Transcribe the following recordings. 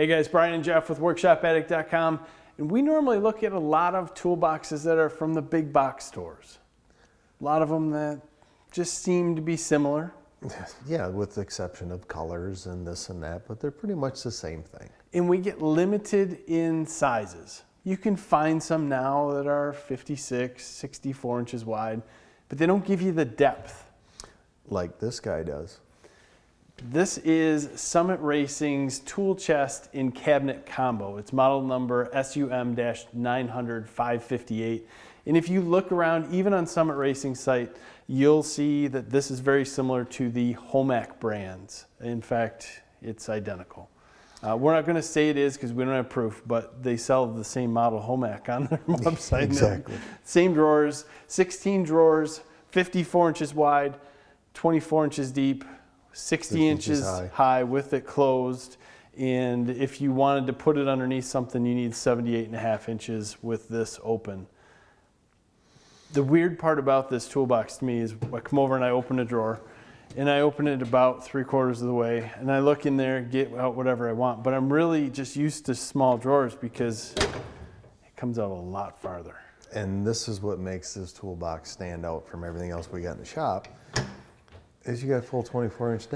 Hey guys, Brian and Jeff with WorkshopAddict.com, and we normally look at a lot of toolboxes that are from the big box stores. A lot of them that just seem to be similar. Yeah, with the exception of colors and this and that, but they're pretty much the same thing. And we get limited in sizes. You can find some now that are 56, 64 inches wide, but they don't give you the depth. Like this guy does. This is Summit Racing's tool chest in cabinet combo. It's model number SUM-900558. And if you look around, even on Summit Racing's site, you'll see that this is very similar to the Homac brands. In fact, it's identical. We're not going to say it is because we don't have proof, but they sell the same model Homac on their website. Exactly. Same drawers, 16 drawers, 54 inches wide, 24 inches deep, 60 inches high with it closed. And if you wanted to put it underneath something, you need 78.5 inches with this open. The weird part about this toolbox to me is I come over and I open a drawer, and I open it about 3/4 of the way, and I look in there, get out whatever I want. But I'm really just used to small drawers because it comes out a lot farther. And this is what makes this toolbox stand out from everything else we got in the shop, is you got full 24-inch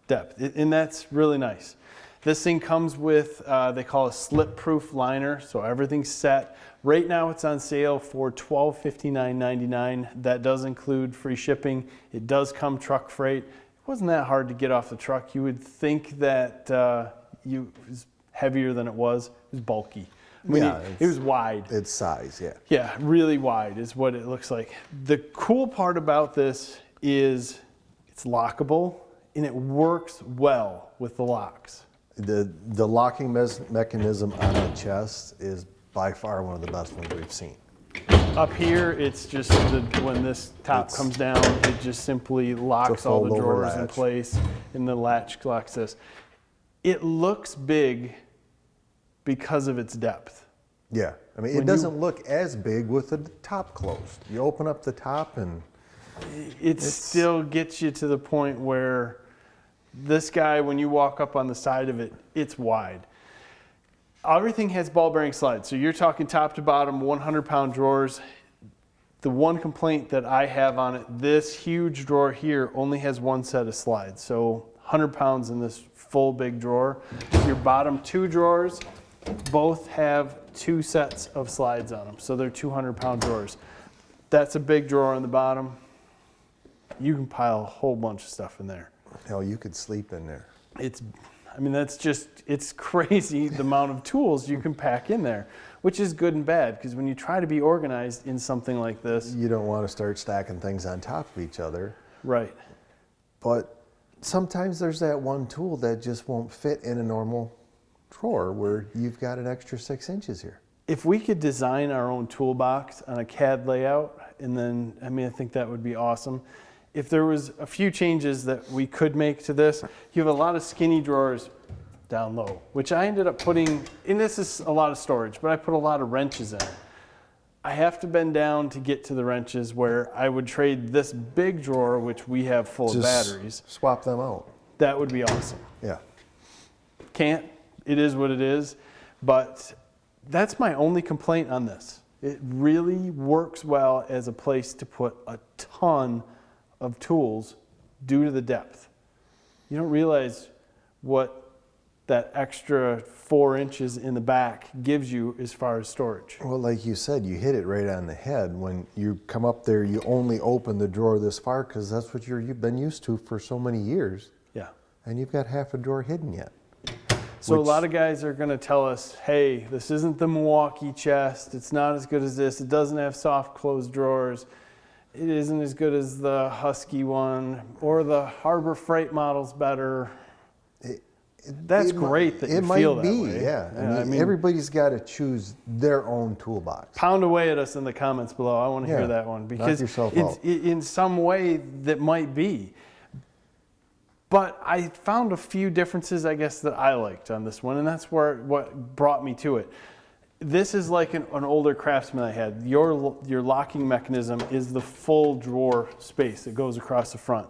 depth. And that's really nice. This thing comes with, they call a slip-proof liner, so everything's set. Right now it's on sale for $1259.99. That does include free shipping. It does come truck freight. It wasn't that hard to get off the truck. You would think that it was heavier than it was. It was bulky. I mean, yeah, it was wide. Its size, yeah. Yeah, really wide is what it looks like. The cool part about this is it's lockable, and it works well with the locks. The locking mechanism on the chest is by far one of the best ones we've seen. Up here, it's just when this top comes down, it just simply locks all the drawers in place, and the latch locks this. It looks big because of its depth. Yeah, I mean, it doesn't look as big with the top closed. You open up the top and it still gets you to the point where this guy, when you walk up on the side of it, it's wide. Everything has ball bearing slides. So you're talking top to bottom, 100-pound drawers. The one complaint that I have on it, this huge drawer here only has one set of slides. So 100 pounds in this full big drawer. Your bottom two drawers both have two sets of slides on them. So they're 200-pound drawers. That's a big drawer on the bottom. You can pile a whole bunch of stuff in there. hell, you could sleep in there. I mean, it's crazy the amount of tools you can pack in there, which is good and bad, because when you try to be organized in something like this, you don't want to start stacking things on top of each other. Right. But sometimes there's that one tool that just won't fit in a normal drawer where you've got an extra 6 inches here. If we could design our own toolbox on a CAD layout, and then, I think that would be awesome. If there was a few changes that we could make to this, you have a lot of skinny drawers down low, which I ended up putting, and this is a lot of storage, but I put a lot of wrenches in it. I have to bend down to get to the wrenches, where I would trade this big drawer, which we have full of batteries. Swap them out. That would be awesome. Yeah. Can't. It is what it is. But that's my only complaint on this. It really works well as a place to put a ton of tools due to the depth. You don't realize what that extra 4 inches in the back gives you as far as storage. Well, like you said, you hit it right on the head. When you come up there, you only open the drawer this far because that's what you've been used to for so many years. Yeah. And you've got half a drawer hidden yet. So a lot of guys are going to tell us, hey, this isn't the Milwaukee chest. It's not as good as this. It doesn't have soft closed drawers. It isn't as good as the Husky one, or the Harbor Freight model's better. That's great that you feel that way. It might be, yeah. I mean, everybody's got to choose their own toolbox. Pound away at us in the comments below. I want to hear that one, because in some way that might be. But I found a few differences, I guess, that I liked on this one, and that's what brought me to it. This is like an older Craftsman I had. Your locking mechanism is the full drawer space that goes across the front.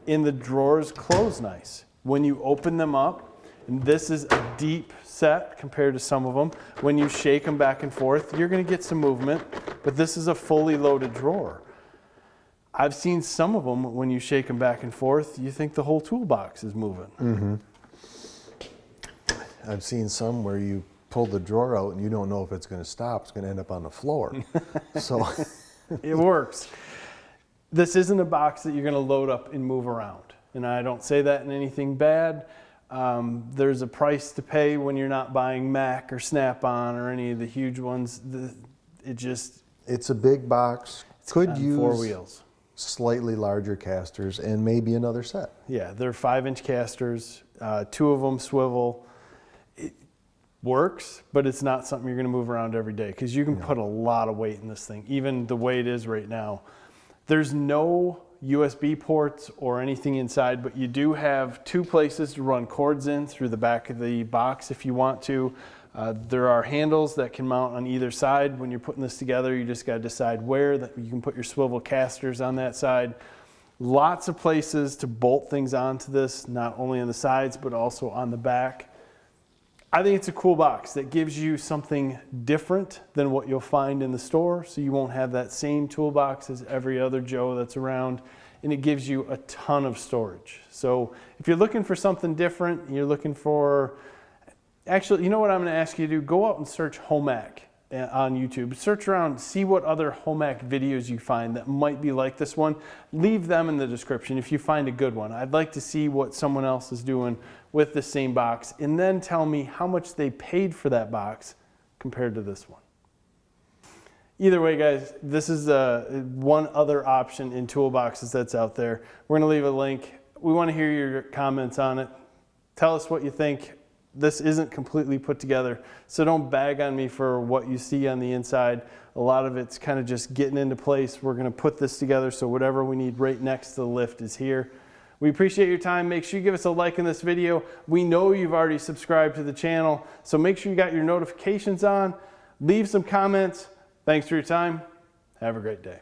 And the drawers close nice. When you open them up, And this is a deep set compared to some of them. When you shake them back and forth, you're going to get some movement, but this is a fully loaded drawer. I've seen some of them, when you shake them back and forth, you think the whole toolbox is moving. Mm-hmm. I've seen some where you pull the drawer out and you don't know if it's going to stop. It's going to end up on the floor. So it works. This isn't a box that you're going to load up and move around. And I don't say that in anything bad. There's a price to pay when you're not buying Mac or Snap-on or any of the huge ones. It's a big box. Could use 4 wheels. Slightly larger casters and maybe another set. Yeah, they're 5-inch casters. 2 of them swivel. It works, but it's not something you're going to move around every day because you can put a lot of weight in this thing, even the way it is right now. There's no USB ports or anything inside, but you do have 2 places to run cords in through the back of the box if you want to. There are handles that can mount on either side. When you're putting this together, you just got to decide where that you can put your swivel casters on that side. Lots of places to bolt things onto this, not only on the sides, but also on the back. I think it's a cool box that gives you something different than what you'll find in the store, so you won't have that same toolbox as every other Joe that's around, and it gives you a ton of storage. So if you're looking for something different, you're looking for, actually, you know what I'm going to ask you to do? Go out and search Homac on YouTube. Search around, see what other Homac videos you find that might be like this one. Leave them in the description if you find a good one. I'd like to see what someone else is doing with the same box, and then tell me how much they paid for that box compared to this one. Either way, guys, this is one other option in toolboxes that's out there. We're going to leave a link. We want to hear your comments on it. Tell us what you think. This isn't completely put together, so don't bag on me for what you see on the inside. A lot of it's kind of just getting into place. We're going to put this together so whatever we need right next to the lift is here. We appreciate your time. Make sure you give us a like in this video. We know you've already subscribed to the channel, so make sure you got your notifications on. Leave some comments. Thanks for your time. Have a great day.